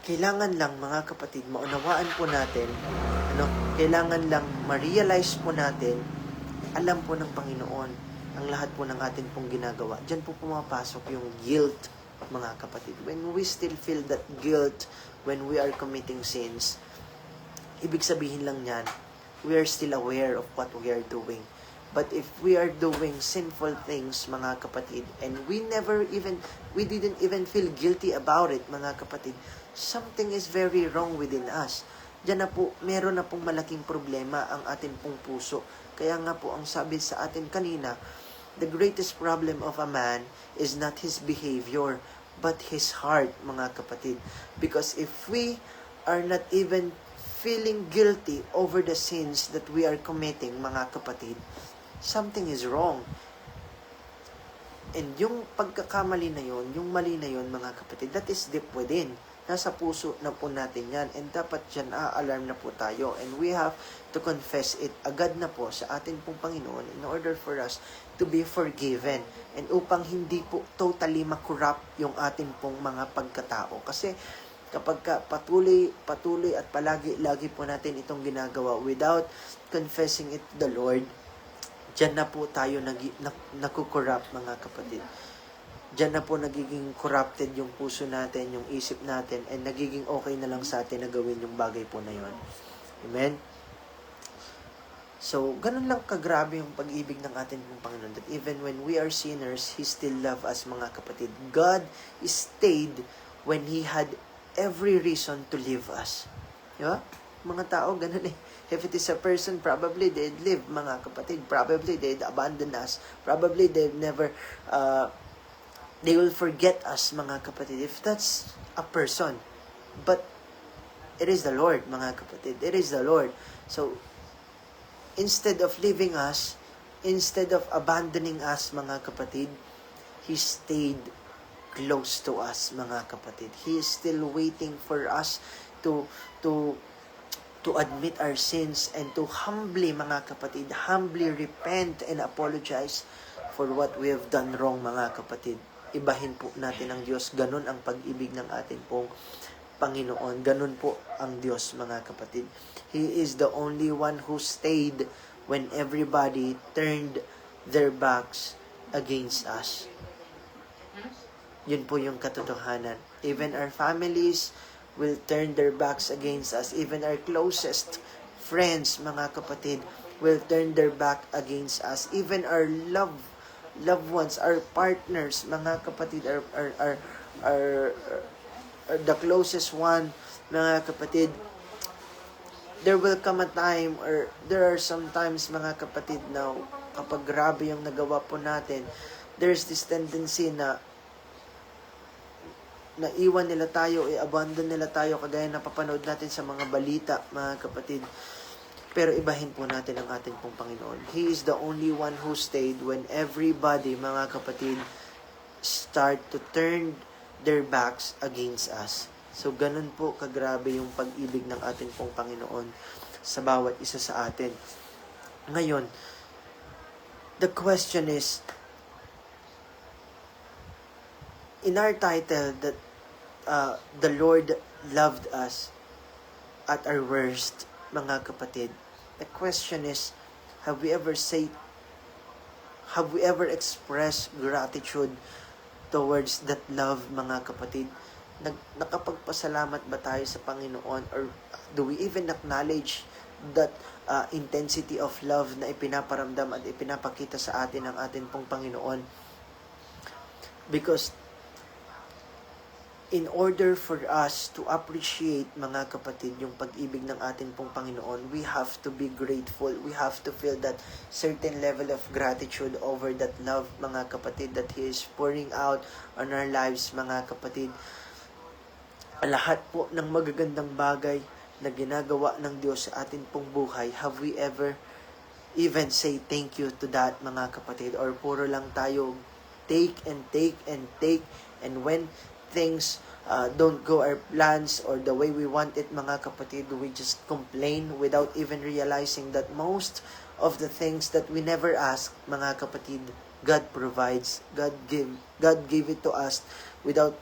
kailangan lang mga kapatid, maunawaan po natin, kailangan lang ma-realize po natin, alam po ng Panginoon, ang lahat po ng atin pong ginagawa. Diyan po pumapasok yung guilt, mga kapatid. When we still feel that guilt when we are committing sins, ibig sabihin lang yan, we are still aware of what we are doing. But if we are doing sinful things, mga kapatid, and we didn't even feel guilty about it, mga kapatid, something is very wrong within us. Diyan na po, meron na pong malaking problema ang ating pong puso. Kaya nga po, ang sabi sa atin kanina, the greatest problem of a man is not his behavior, but his heart, mga kapatid. Because if we are not even feeling guilty over the sins that we are committing, mga kapatid, something is wrong. And yung pagkakamali na yun, yung mali na yun, mga kapatid, that is deep within. Nasa puso na po natin yan. And dapat dyan, alarm na po tayo. And we have to confess it agad na po sa atin pong Panginoon in order for us to be forgiven. And upang hindi po totally makorrupt yung atin pong mga pagkatao. Kasi kapag patuloy at lagi po natin itong ginagawa without confessing it to the Lord, dyan na po tayo nakukorrupt, mga kapatid. Diyan na po nagiging corrupted yung puso natin, yung isip natin, and nagiging okay na lang sa atin na gawin yung bagay po na yun. Amen? So, ganun lang kagrabe yung pag-ibig ng ating Panginoon, that even when we are sinners, He still loves us, mga kapatid. God stayed when He had every reason to leave us. Diba? Mga tao, ganun eh. If it is a person, probably they'd live, mga kapatid. Probably they'd abandon us. Probably they'd never... they will forget us, mga kapatid, if that's a person. But it is the Lord, mga kapatid. It is the Lord. So, instead of leaving us, instead of abandoning us, mga kapatid, He stayed close to us, mga kapatid. He is still waiting for us to admit our sins and to humbly, mga kapatid, humbly repent and apologize for what we have done wrong, mga kapatid. Ibahin po natin ang Diyos. Ganun ang pag-ibig ng ating pong Panginoon. Ganun po ang Diyos, mga kapatid. He is the only one who stayed when everybody turned their backs against us. Yun po yung katotohanan. Even our families will turn their backs against us. Even our closest friends, mga kapatid, will turn their back against us. Even our loved ones, our partners, mga kapatid, are the closest one, mga kapatid. There will come a time, or there are some times, mga kapatid, na kapag grabe yung nagawa po natin, there's this tendency na naiwan nila tayo, i-abandon nila tayo, kagaya na papanood natin sa mga balita, mga kapatid. Pero ibahin po natin ang ating pong Panginoon. He is the only one who stayed when everybody, mga kapatid, start to turn their backs against us. So, ganun po kagrabe yung pag-ibig ng ating pong Panginoon sa bawat isa sa atin. Ngayon, the question is, in our title, that the Lord loved us at our worst, mga kapatid, the question is, have we ever expressed gratitude towards that love, mga kapatid? Nakapagpasalamat ba tayo sa Panginoon, or do we even acknowledge that intensity of love na ipinaparamdam at ipinapakita sa atin ng atin pong Panginoon? Because in order for us to appreciate, mga kapatid, yung pag-ibig ng ating pong Panginoon, we have to be grateful. We have to feel that certain level of gratitude over that love, mga kapatid, that He is pouring out on our lives, mga kapatid. Lahat po ng magagandang bagay na ginagawa ng Diyos sa atin pong buhay, have we ever even say thank you to that, mga kapatid? Or puro lang tayo take and take and take, and when things don't go our plans or the way we want it, mga kapatid, we just complain without even realizing that most of the things that we never ask, mga kapatid, God provides. God gave it to us without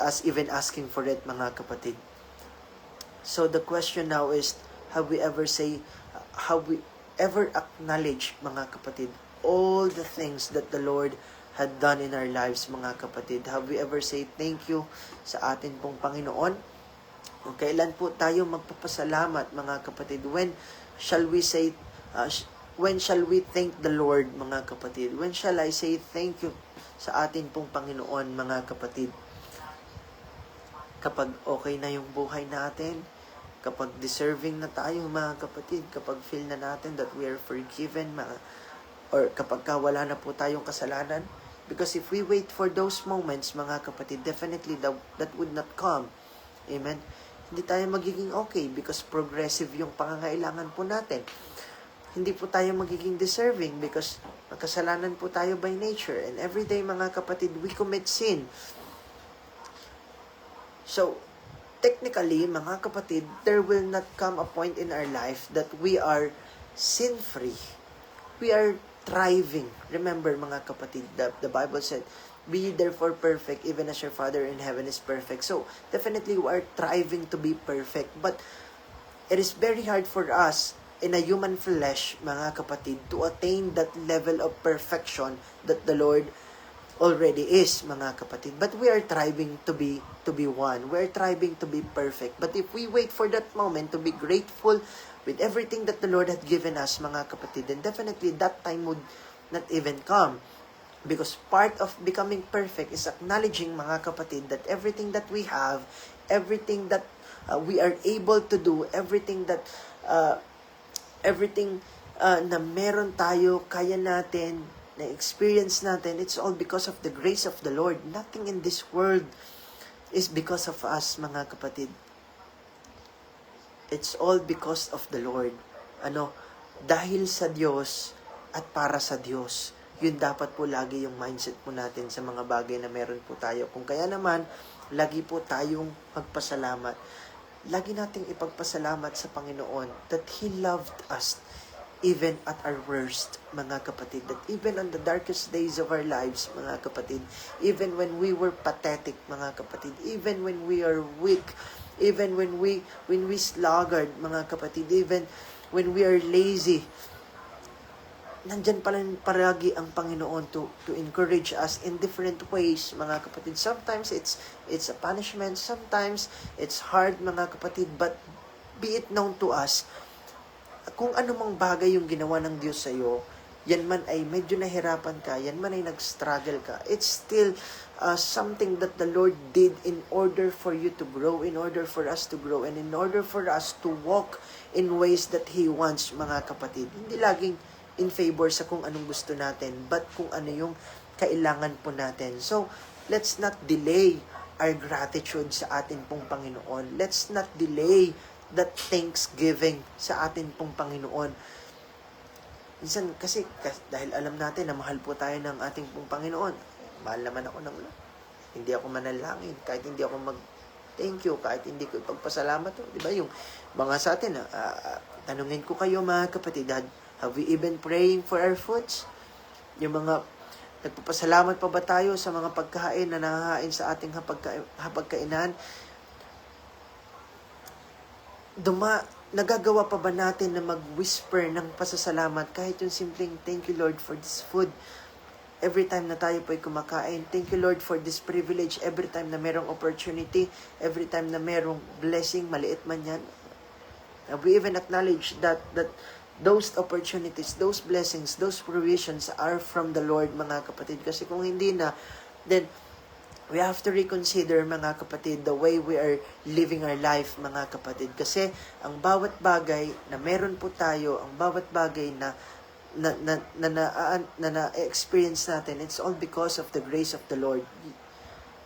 us even asking for it, mga kapatid. So the question now is, have we ever acknowledge, mga kapatid, all the things that the Lord had done in our lives, mga kapatid? Have we ever say thank you sa atin pong Panginoon? Kung kailan po tayo magpapasalamat, mga kapatid? When shall we thank the Lord, mga kapatid? When shall I say thank you sa atin pong Panginoon, mga kapatid? Kapag okay na yung buhay natin, kapag deserving na tayo, mga kapatid, kapag feel na natin that we are forgiven, or kapag wala na po tayong kasalanan. Because if we wait for those moments, mga kapatid, definitely that would not come. Amen? Hindi tayo magiging okay because progressive yung pangangailangan po natin. Hindi po tayo magiging deserving because makasalanan po tayo by nature. And every day, mga kapatid, we commit sin. So, technically, mga kapatid, there will not come a point in our life that we are sin-free. We are thriving. Remember, mga kapatid, the Bible said, be therefore perfect, even as your Father in heaven is perfect. So, definitely we are thriving to be perfect. But, it is very hard for us, in a human flesh, mga kapatid, to attain that level of perfection that the Lord already is, mga kapatid. But we are thriving to be one. We are thriving to be perfect. But if we wait for that moment to be grateful with everything that the Lord had given us, mga kapatid, then definitely that time would not even come. Because part of becoming perfect is acknowledging, mga kapatid, that everything that we have, everything that we are able to do, everything na meron tayo, kaya natin, na experience natin, it's all because of the grace of the Lord. Nothing in this world is because of us, mga kapatid. It's all because of the Lord. Dahil sa Diyos at para sa Diyos. Yun dapat po lagi yung mindset po natin sa mga bagay na meron po tayo. Kung kaya naman, lagi po tayong magpasalamat. Lagi nating ipagpasalamat sa Panginoon that He loved us even at our worst, mga kapatid. That even on the darkest days of our lives, mga kapatid, even when we were pathetic, mga kapatid, even when we are weak, even when we sluggard, mga kapatid, even when we are lazy, nandyan pala paragi ang Panginoon to encourage us in different ways, mga kapatid. Sometimes it's a punishment, sometimes it's hard, mga kapatid, but be it known to us, kung anumang bagay yung ginawa ng Diyos sa iyo, yan man ay medyo nahirapan ka, yan man ay nag-struggle ka, it's still something that the Lord did in order for you to grow, in order for us to grow, and in order for us to walk in ways that He wants, mga kapatid. Hindi laging in favor sa kung anong gusto natin, but kung ano yung kailangan po natin. So, let's not delay our gratitude sa atin pong Panginoon. Let's not delay that thanksgiving sa atin pong Panginoon. Minsan kasi dahil alam natin na mahal po tayo ng ating pong Panginoon. Mahal naman ako ng hindi ako manalangin, kahit hindi ako thank you, kahit hindi ko ipagpasalamat. Di ba yung mga sa atin, tanungin ko kayo, mga kapatid, have we even praying for our foods? Yung mga nagpapasalamat pa ba tayo sa mga pagkain na nahahain sa ating hapagkainan? Nagagawa pa ba natin na mag-whisper ng pasasalamat kahit yung simpleng thank you Lord for this food? Every time na tayo po'y kumakain, thank you Lord for this privilege. Every time na merong opportunity, every time na merong blessing, maliit man yan. We even acknowledge that those opportunities, those blessings, those provisions are from the Lord, mga kapatid. Kasi kung hindi na, then we have to reconsider, mga kapatid, the way we are living our life, mga kapatid. Kasi ang bawat bagay na meron po tayo, ang bawat bagay na experience natin, it's all because of the grace of the Lord.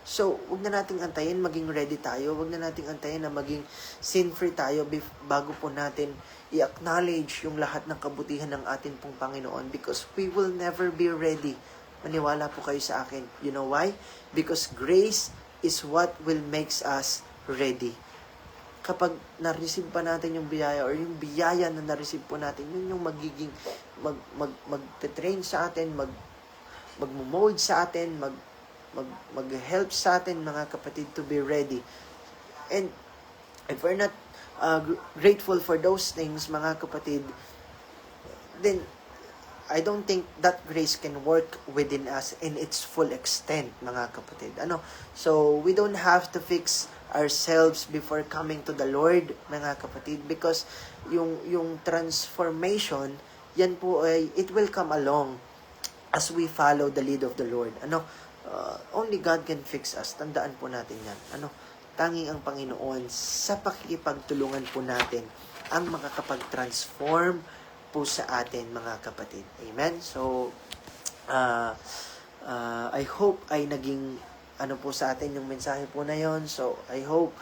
So, wag na nating antayin maging ready tayo. Wag na nating antayin na maging sin-free tayo bago po natin i-acknowledge yung lahat ng kabutihan ng atin pong Panginoon, because we will never be ready. Maniwala po kayo sa akin. You know why? Because grace is what will makes us ready. Kapag na-receive pa natin yung biyaya, or yung biyaya na na-receive po natin, yun yung magiging mag-train sa atin, mag-mold sa atin, mag-help sa atin, mga kapatid, to be ready. And if we're not grateful for those things, mga kapatid, then I don't think that grace can work within us in its full extent, mga kapatid. So we don't have to fix ourselves before coming to the Lord, mga kapatid, because yung transformation, yan po ay it will come along as we follow the lead of the Lord. Only God can fix us. Tandaan po natin yan. Tanging ang Panginoon sa pakikipagtulungan po natin ang makakapag-transform po sa atin, mga kapatid. Amen? So, I hope ay naging po sa atin yung mensahe po na yon. So, I hope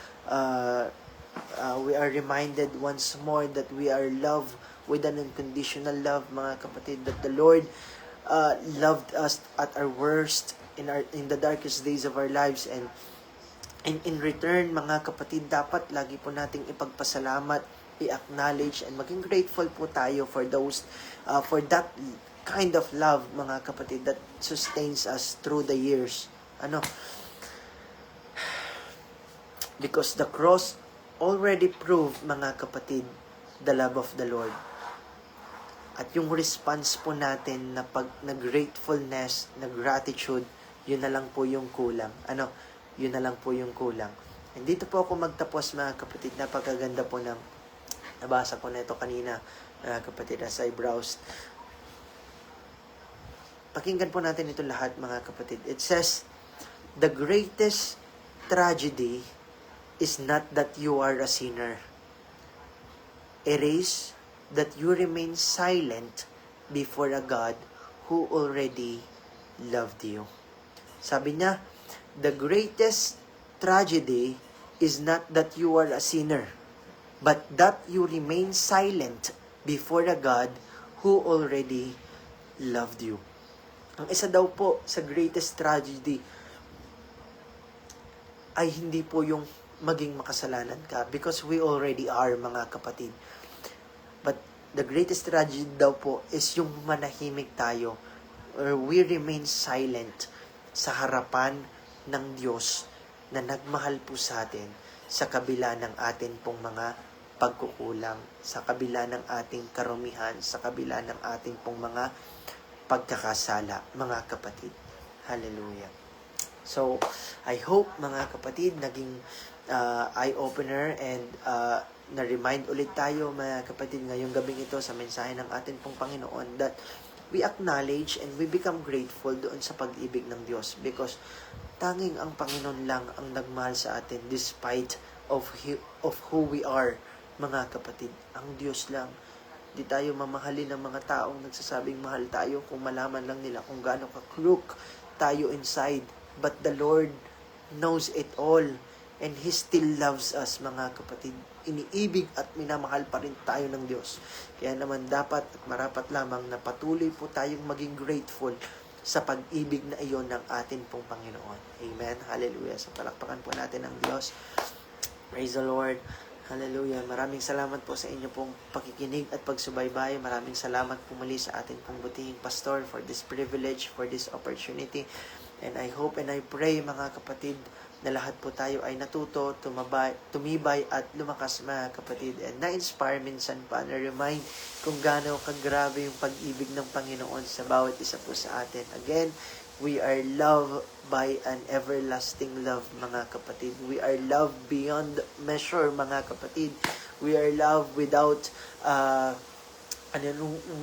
we are reminded once more that we are loved with an unconditional love, mga kapatid, that the Lord loved us at our worst, in the darkest days of our lives, and in return, mga kapatid, dapat lagi po nating ipagpasalamat, i-acknowledge, and maging grateful po tayo for those for that kind of love, mga kapatid, that sustains us through the years. Because the cross already proved, mga kapatid, the love of the Lord. At yung response po natin na gratefulness, na gratitude, yun na lang po yung kulang. Yun na lang po yung kulang. And dito po ako magtapos, mga kapatid. Napakaganda po ng nabasa ko na ito kanina, mga kapatid, as I browsed. Pakinggan po natin ito lahat, mga kapatid. It says, the greatest tragedy is not that you are a sinner. It is that you remain silent before a God who already loved you. Sabi niya, the greatest tragedy is not that you are a sinner, but that you remain silent before a God who already loved you. Ang isa daw po sa greatest tragedy ay hindi po yung maging makasalanan ka, because we already are, mga kapatid. But the greatest tragedy daw po is yung manahimik tayo, or we remain silent sa harapan ng Diyos na nagmahal po sa atin sa kabila ng atin pong mga pagkukulang, sa kabila ng ating karumihan, sa kabila ng ating pong mga pagkakasala, mga kapatid. Hallelujah. So, I hope, mga kapatid, naging eye-opener, and na-remind ulit tayo, mga kapatid, ngayong gabing ito sa mensahe ng atin pong Panginoon, that we acknowledge and we become grateful doon sa pag-ibig ng Diyos, because tanging ang Panginoon lang ang nagmahal sa atin despite of who we are, mga kapatid. Ang Diyos lang. Di tayo mamahalin ng mga taong nagsasabing mahal tayo kung malaman lang nila kung gaano ka-crook tayo inside. But the Lord knows it all, and He still loves us, mga kapatid. Iniibig at minamahal pa rin tayo ng Diyos. Kaya naman dapat at marapat lamang na patuloy po tayong maging grateful sa pag-ibig na iyon ng atin pong Panginoon. Amen. Hallelujah. So palakpakan po natin ang Diyos. Praise the Lord. Hallelujah. Maraming salamat po sa inyo pong pakikinig at pagsubaybay. Maraming salamat po muli sa atin pong butihing pastor for this privilege, for this opportunity. And I hope and I pray, mga kapatid, na lahat po tayo ay natuto, tumibay at lumakas, mga kapatid, and na-inspire minsan pa, na-remind kung gaano kagrabe yung pag-ibig ng Panginoon sa bawat isa po sa atin. Again, we are loved by an everlasting love, mga kapatid. We are loved beyond measure, mga kapatid. We are loved without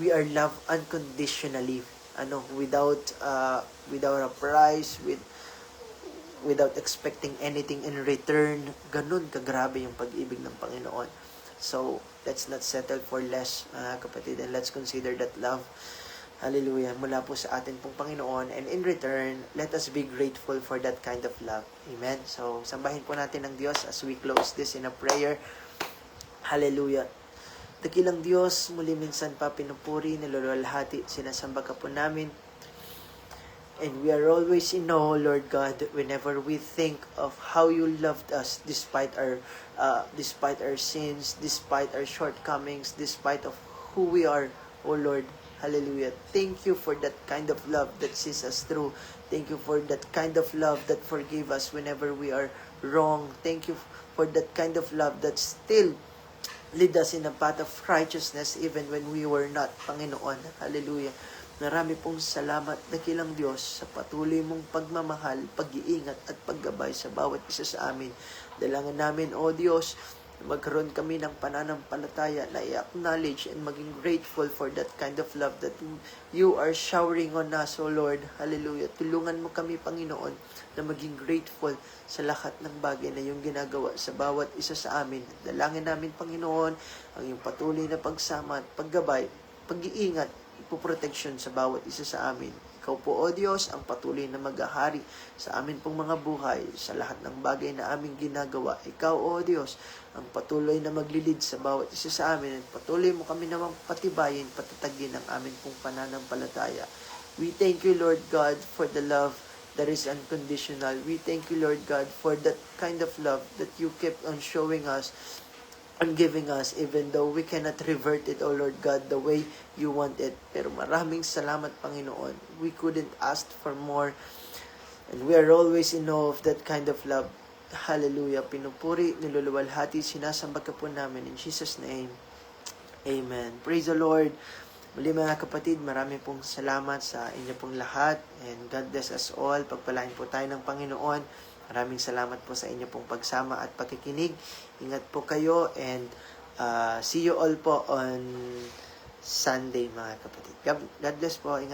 we are loved unconditionally, without a price, without expecting anything in return. Ganun kagrabe yung pag-ibig ng Panginoon. So, let's not settle for less, mga kapatid, and let's consider that love, hallelujah, mula po sa atin pong Panginoon, and in return, let us be grateful for that kind of love. Amen. So, sambahin po natin ang Diyos as we close this in a prayer. Hallelujah. Dakilang Diyos, muli minsan pa pinupuri, niluluwalhati, sinasamba ka po namin. And we are always in awe, Lord God, whenever we think of how you loved us despite our sins, despite our shortcomings, despite of who we are, O Lord. Hallelujah. Thank you for that kind of love that sees us through. Thank you for that kind of love that forgives us whenever we are wrong. Thank you for that kind of love that still lead us in a path of righteousness even when we were not, Panginoon. Hallelujah. Marami pong salamat, dakilang Diyos, sa patuloy mong pagmamahal, pag-iingat at paggabay sa bawat isa sa amin. Dalangan namin, O Diyos, magkaroon kami ng pananampalataya na i-acknowledge and maging grateful for that kind of love that you are showering on us, O Lord. Hallelujah. Tulungan mo kami, Panginoon, na maging grateful sa lahat ng bagay na yung ginagawa sa bawat isa sa amin. Dalangin namin, Panginoon, ang iyong patuloy na pagsama at paggabay, pag-iingat, ipoproteksyon sa bawat isa sa amin. Ikaw po, O Diyos, ang patuloy na mag-ahari sa amin pong mga buhay, sa lahat ng bagay na aming ginagawa. Ikaw, O Diyos, ang patuloy na maglilid sa bawat isa sa amin, at patuloy mo kami namang patibayin, patatagin ang amin pong pananampalataya. We thank you, Lord God, for the love that is unconditional. We thank you, Lord God, for that kind of love that you kept on showing us and giving us, even though we cannot revert it, O Lord God, the way you want it. Pero maraming salamat, Panginoon. We couldn't ask for more. And we are always in awe of that kind of love. Hallelujah. Pinupuri, niluluwalhati, sinasamba ka po namin. In Jesus' name, Amen. Praise the Lord. Muli mga kapatid, marami pong salamat sa inyo pong lahat. And God bless us all. Pagpalain po tayo ng Panginoon. Maraming salamat po sa inyo pong pagsama at pakikinig. Ingat po kayo, and see you all po on Sunday, mga kapatid. God bless po. Ingat.